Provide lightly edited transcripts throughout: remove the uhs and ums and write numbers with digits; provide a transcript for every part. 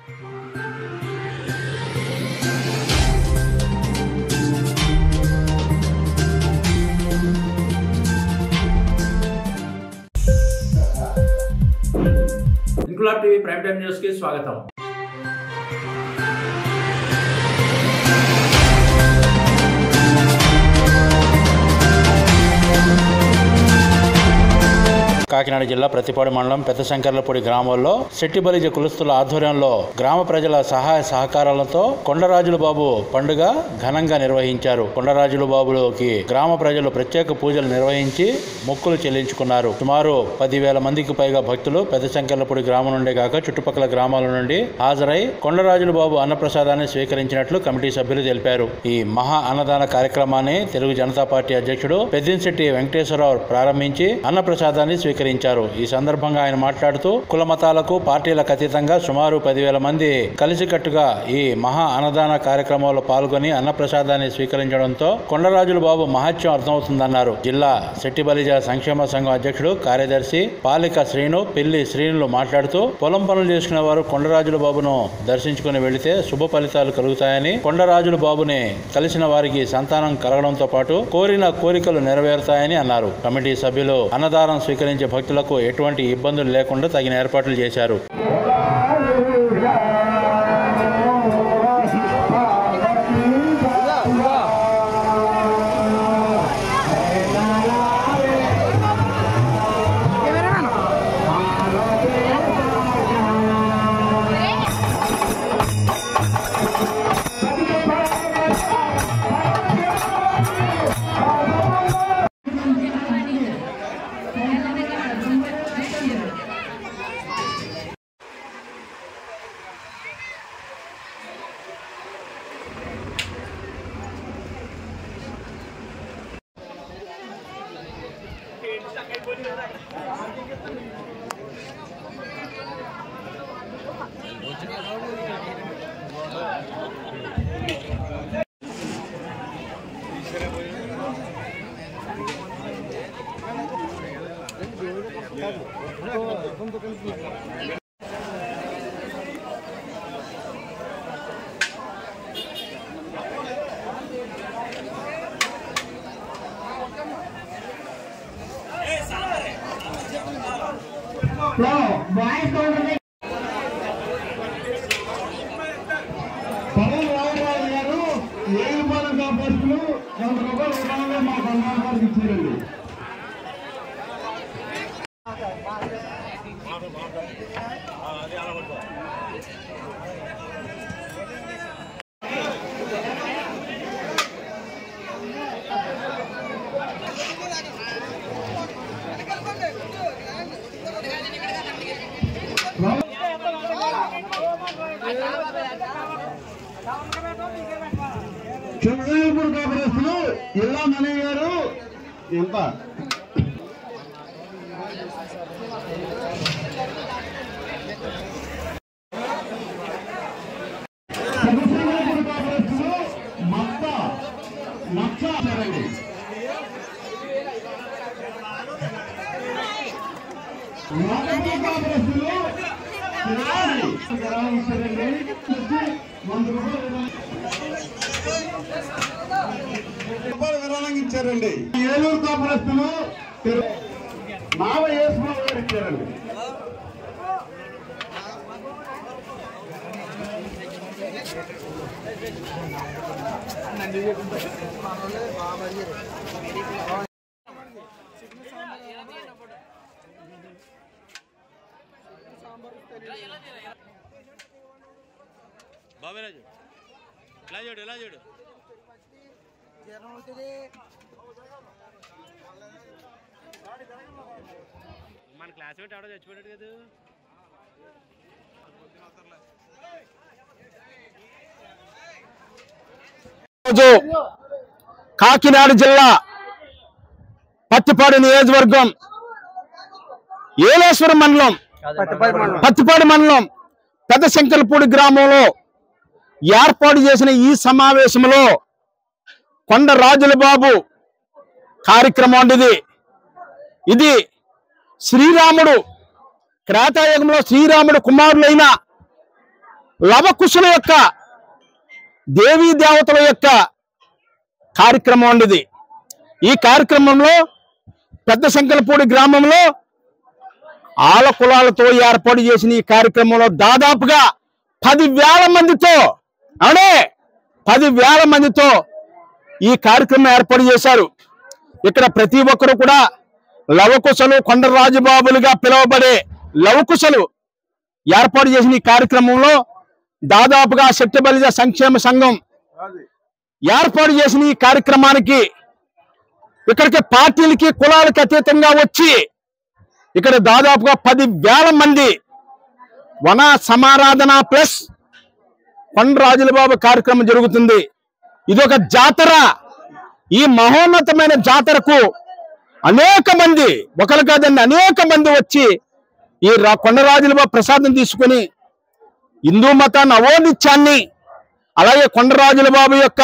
Inquilab TV prime time news కి స్వాగతం. కాకినాడ జిల్లా ప్రతిపాడు మండలం పెద్దశంకర్లపూడి గ్రామంలో శెట్టిబలిజ కులస్తుల ఆధ్వర్యంలో గ్రామ ప్రజల సహాయ సహకారాలతో కొండరాజుల బాబు పండుగ ఘనంగా నిర్వహించారు. కొండరాజుల బాబులోకి గ్రామ ప్రజలు ప్రత్యేక పూజలు నిర్వహించి మొక్కులు చెల్లించుకున్నారు. సుమారు 10,000 మందికి పైగా భక్తులు పెద్దశంకర్లపూడి గ్రామం నుండే కాక చుట్టుపక్కల గ్రామాల నుండి హాజరై కొండరాజుల బాబు అన్నప్రసాదాన్ని స్వీకరించినట్లు కమిటీ సభ్యులు తెలిపారు. ఈ మహా అన్నదాన కార్యక్రమాన్ని తెలుగు జనతా పార్టీ అధ్యక్షుడు పెద్దింశెట్టి వెంకటేశ్వరరావు ప్రారంభించి అన్నప్రసాదాన్ని స్వీకరించారు. ఈ సందర్భంగా ఆయన మాట్లాడుతూ కుల మతాలకు పార్టీలకు అతీతంగా సుమారు 10,000 మంది కలిసికట్టుగా ఈ మహా అన్నదాన కార్యక్రమంలో పాల్గొని అన్నప్రసాదాన్ని స్వీకరించడంతో కొండరాజుల బాబు మహత్యం అర్థమవుతుందన్నారు. జిల్లా శెట్టిబలిజ సంక్షేమ సంఘం అధ్యక్షుడు కార్యదర్శి పాలిక శ్రీను పెళ్లి శ్రీనులు మాట్లాడుతూ పొలం పనులు చేసుకునే వారు కొండరాజుల బాబును దర్శించుకుని వెళితే శుభ ఫలితాలు కలుగుతాయని, కొండరాజుల బాబుని కలిసిన వారికి సంతానం కలగడంతో పాటు కోరిన కోరికలు నెరవేరుతాయని అన్నారు. కమిటీ సభ్యులు అన్నదానం స్వీకరించే భక్తులకు ఎటువంటి ఇబ్బందులు లేకుండా తగిన ఏర్పాట్లు చేశారు. చంద్రపూర్ కాపరేస్తులు ఇలా మనయ్య గారు ఎంత విరాళించారండి. ఏలూరు కాపరేస్తులు నావ వేసుకుని గారు ఇచ్చారండి. బాబేరాజు ఎలా చూడు ఎలా చూడు మన క్లాస్మేట్ ఎవడో చచ్చిపోయాడు కదా. రోజు కాకినాడ జిల్లా పత్తిపాడు నియోజకవర్గం ఏలేశ్వరం మండలం పత్తిపాడు మండలం పెద్దశంకర్లపూడి గ్రామంలో ఏర్పాటు చేసిన ఈ సమావేశంలో కొండరాజుల బాబు కార్యక్రమం వంటిది. ఇది శ్రీరాముడు త్రేతాయుగంలో శ్రీరాముడు కుమారులైన లవకుశుల యొక్క దేవీ దేవతల యొక్క కార్యక్రమం ఉండేది. ఈ కార్యక్రమంలో పెద్ద శంకరపూడి గ్రామంలో ఆల కులాలతో ఏర్పాటు చేసిన ఈ కార్యక్రమంలో దాదాపుగా 10,000 మందితో 10,000 మందితో ఈ కార్యక్రమం ఏర్పాటు చేశారు. ఇక్కడ ప్రతి ఒక్కరు కూడా లవకుశలు, కొండరాజుబాబులుగా పిలువబడే లవకుశలు ఏర్పాటు చేసిన ఈ కార్యక్రమంలో దాదాపుగా సెట్టిబలిజ సంక్షేమ సంఘం ఏర్పాటు చేసిన ఈ కార్యక్రమానికి ఇక్కడికి పార్టీలకి కులాలకి అతీతంగా వచ్చి ఇక్కడ దాదాపుగా 10,000 మంది వన సమారాధన ప్లస్ కొండరాజులబాబు కార్యక్రమం జరుగుతుంది. ఇది ఒక జాతర. ఈ మహోన్నతమైన జాతరకు అనేక మంది, ఒకరు కాదండి అనేక మంది వచ్చి ఈ కొండరాజులబాబు ప్రసాదం తీసుకుని హిందూ మత నవోనిత్యాన్ని, అలాగే కొండరాజులబాబు యొక్క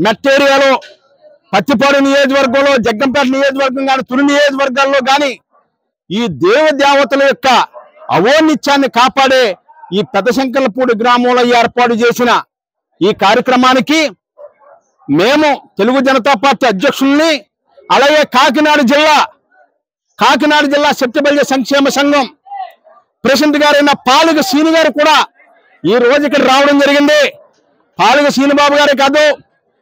మెట్టేరియాలో పత్తిపాడు నియోజకవర్గంలో, జగ్గంపేట నియోజకవర్గం కానీ, తుని నియోజకవర్గాల్లో కానీ ఈ దేవదేవతల యొక్క అవోనిత్యాన్ని కాపాడే ఈ పెద్దశంకర్లపూడి గ్రామంలో ఏర్పాటు చేసిన ఈ కార్యక్రమానికి మేము తెలుగు జనతా పార్టీ అధ్యక్షుల్ని, అలాగే కాకినాడ జిల్లా సెట్టిబలిజ సంక్షేమ సంఘం ప్రెసిడెంట్ గారైన పాలుగ శ్రీని గారు కూడా ఈ రోజు ఇక్కడ రావడం జరిగింది. పాలుగ శ్రీనిబాబు గారే కాదు,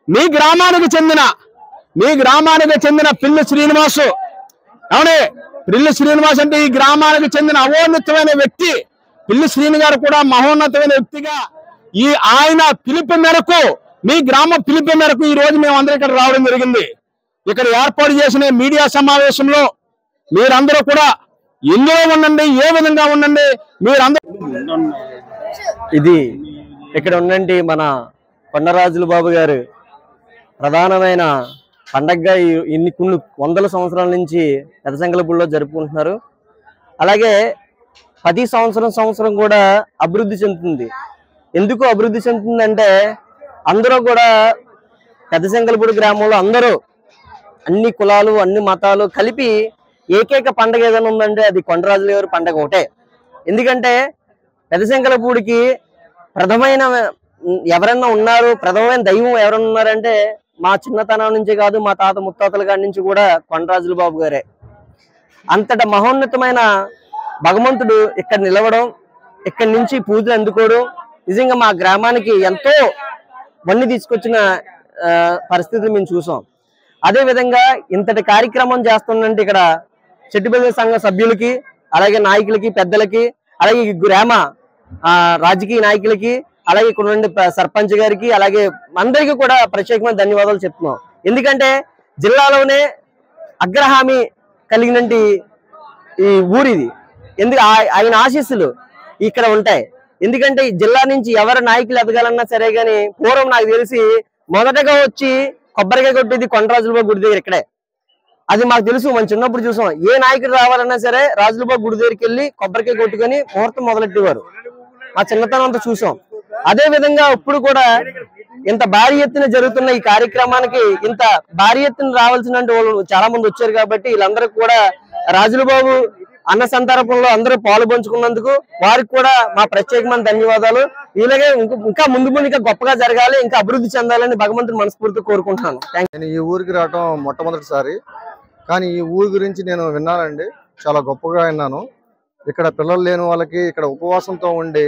మీ గ్రామానికి చెందిన పిల్లి శ్రీనివాసు, పిల్లి శ్రీనివాస్ అంటే ఈ గ్రామానికి చెందిన అవోన్నతమైన వ్యక్తి. పిల్లి శ్రీని గారు కూడా మహోన్నతమైన వ్యక్తిగా ఆయన పిలుపు మేరకు, మీ గ్రామ పిలుపు మేరకు ఈ రోజు మేము అందరం ఇక్కడ రావడం జరిగింది. ఇక్కడ ఏర్పాటు చేసిన మీడియా సమావేశంలో మీరందరూ కూడా ఎందులో ఉండండి, ఏ విధంగా ఉండండి, మీరందరూ ఇది ఇక్కడ ఉండండి మన కొండరాజులబాబు గారు ప్రధానమైన పండగగా కొన్ని వందల సంవత్సరాల నుంచి పెద్దశంకరపూడిలో జరుపుకుంటున్నారు. అలాగే ప్రతి సంవత్సరం కూడా అభివృద్ధి చెందుతుంది. ఎందుకు అభివృద్ధి చెందుతుందంటే అందరూ కూడా పెద్దశంకరపూడి గ్రామంలో అందరూ అన్ని కులాలు, అన్ని మతాలు కలిపి ఏకైక పండగ ఏదైనా ఉందంటే అది కొండరాజుల గారి పండగ ఒకటే. ఎందుకంటే పెద్దశంకరపూడికి ప్రథమైన ఎవరన్నా ఉన్నారు, ప్రథమైన దైవం ఎవరన్నా ఉన్నారంటే మా చిన్నతనం నుంచి కాదు, మా తాత ముత్తాతల కాడి నుంచి కూడా కొండరాజులబాబు గారే. అంతట మహోన్నతమైన భగవంతుడు ఇక్కడ నిలవడం, ఇక్కడి నుంచి పూజలు అందుకోవడం నిజంగా మా గ్రామానికి ఎంతో వన్ని తీసుకొచ్చిన పరిస్థితులు మేము చూసాం. అదే విధంగా ఇంతటి కార్యక్రమం చేస్తుందంటే ఇక్కడ సెట్టిబలిజ సంఘ సభ్యులకి, అలాగే నాయకులకి, పెద్దలకి, అలాగే గ్రామ రాజకీయ నాయకులకి, అలాగే ఇక్కడ నుండి సర్పంచ్ గారికి, అలాగే అందరికీ కూడా ప్రత్యేకమైన ధన్యవాదాలు చెప్తున్నాం. ఎందుకంటే జిల్లాలోనే అగ్రహామీ కలిగినటువంటి ఈ ఊరిది. ఆయన ఆశీస్సులు ఇక్కడ ఉంటాయి. ఎందుకంటే ఈ జిల్లా నుంచి ఎవరి నాయకులు ఎదగాలన్నా సరే గాని పూర్వం నాకు తెలిసి మొదటగా వచ్చి కొబ్బరికాయ కొట్టేది కొండరాజులబాబు గుడి దగ్గర ఇక్కడే. అది మాకు తెలుసు, మనం చిన్నప్పుడు చూసాం. ఏ నాయకుడు రావాలన్నా సరే రాజులబాబు గుడి దగ్గరికి వెళ్ళి కొబ్బరికాయ కొట్టుకొని ముహూర్తం మొదలెట్టేవారు. మా చిన్నతనం అంతా చూసాం. అదే విధంగా ఇప్పుడు కూడా ఇంత భారీ ఎత్తున జరుగుతున్న ఈ కార్యక్రమానికి ఇంత భారీ ఎత్తున రావాల్సిన వాళ్ళు చాలా మంది వచ్చారు. కాబట్టి వీళ్ళందరికీ కూడా రాజులబాబు అన్న సంతర్పణలో అందరూ పాలు పంచుకున్నందుకు వారికి కూడా మా ప్రత్యేకమైన ధన్యవాదాలు. ఇలాగే ఇంకా ముందు ఇంకా గొప్పగా జరగాలి, ఇంకా అభివృద్ధి చెందాలని భగవంతుని మనస్ఫూర్తిగా కోరుకుంటున్నాను. నేను ఈ ఊరికి రావటం మొట్టమొదటిసారి, కానీ ఈ ఊరి గురించి నేను విన్నానండి, చాలా గొప్పగా విన్నాను. ఇక్కడ పిల్లలు లేని వాళ్ళకి ఇక్కడ ఉపవాసంతో ఉండి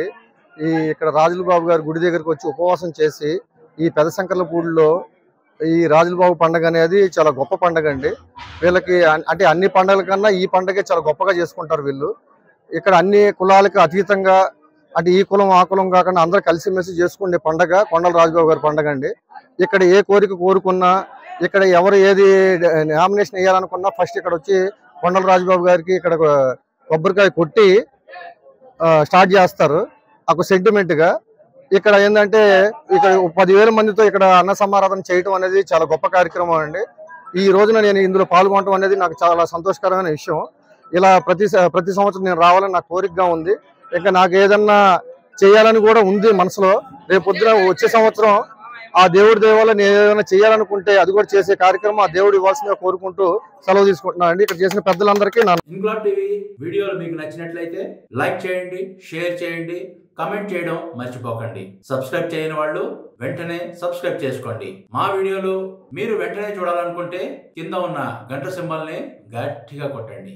ఇక్కడ రాజులబాబు గారి గుడి దగ్గరికి వచ్చి ఉపవాసం చేసి ఈ పెద్దశంకర్లపూడిలో ఈ రాజులబాబు పండుగ అనేది చాలా గొప్ప పండుగ అండి. వీళ్ళకి అంటే అన్ని పండుగల కన్నా ఈ పండుగ చాలా గొప్పగా చేసుకుంటారు వీళ్ళు. ఇక్కడ అన్ని కులాలకు అతీతంగా, అంటే ఈ కులం ఆ కులం కాకుండా అందరూ కలిసిమెలిసి చేసుకునే పండుగ కొండల రాజుబాబు గారి పండుగ అండి. ఇక్కడ ఏ కోరిక కోరుకున్నా, ఇక్కడ ఎవరు ఏది నామినేషన్ వేయాలనుకున్నా ఫస్ట్ ఇక్కడ వచ్చి కొండల రాజుబాబు గారికి ఇక్కడ కొబ్బరికాయ కొట్టి స్టార్ట్ చేస్తారు. ఒక సెంటిమెంట్ గా ఇక్కడ ఏంటంటే ఇక్కడ 10,000 మందితో ఇక్కడ అన్న సమారాధన చేయటం అనేది చాలా గొప్ప కార్యక్రమం అండి. ఈ రోజున నేను ఇందులో పాల్గొనడం అనేది నాకు చాలా సంతోషకరమైన విషయం. ఇలా ప్రతి సంవత్సరం నేను రావాలని నాకు కోరికగా ఉంది. ఇంకా నాకు ఏదన్నా చేయాలని కూడా ఉంది మనసులో. రేపు పొద్దున వచ్చే సంవత్సరం ఆ దేవుడి దేవాల నేను ఏదైనా చేయాలనుకుంటే అది కూడా చేసే కార్యక్రమం ఆ దేవుడు ఇవ్వాల్సిందిగా కోరుకుంటూ సెలవు తీసుకుంటున్నాను అండి. ఇక్కడ చేసిన పెద్దలందరికీ ఇంక్లాబ్ టీవీ వీడియోలు మీకు నచ్చినట్లయితే లైక్ చేయండి, షేర్ చేయండి, కమెంట్ చేయడం మర్చిపోకండి. సబ్స్క్రైబ్ చేయని వాళ్ళు వెంటనే సబ్స్క్రైబ్ చేసుకోండి. మా వీడియోలు మీరు వెంటనే చూడాలనుకుంటే కింద ఉన్న గంట సింబల్ని గట్టిగా కొట్టండి.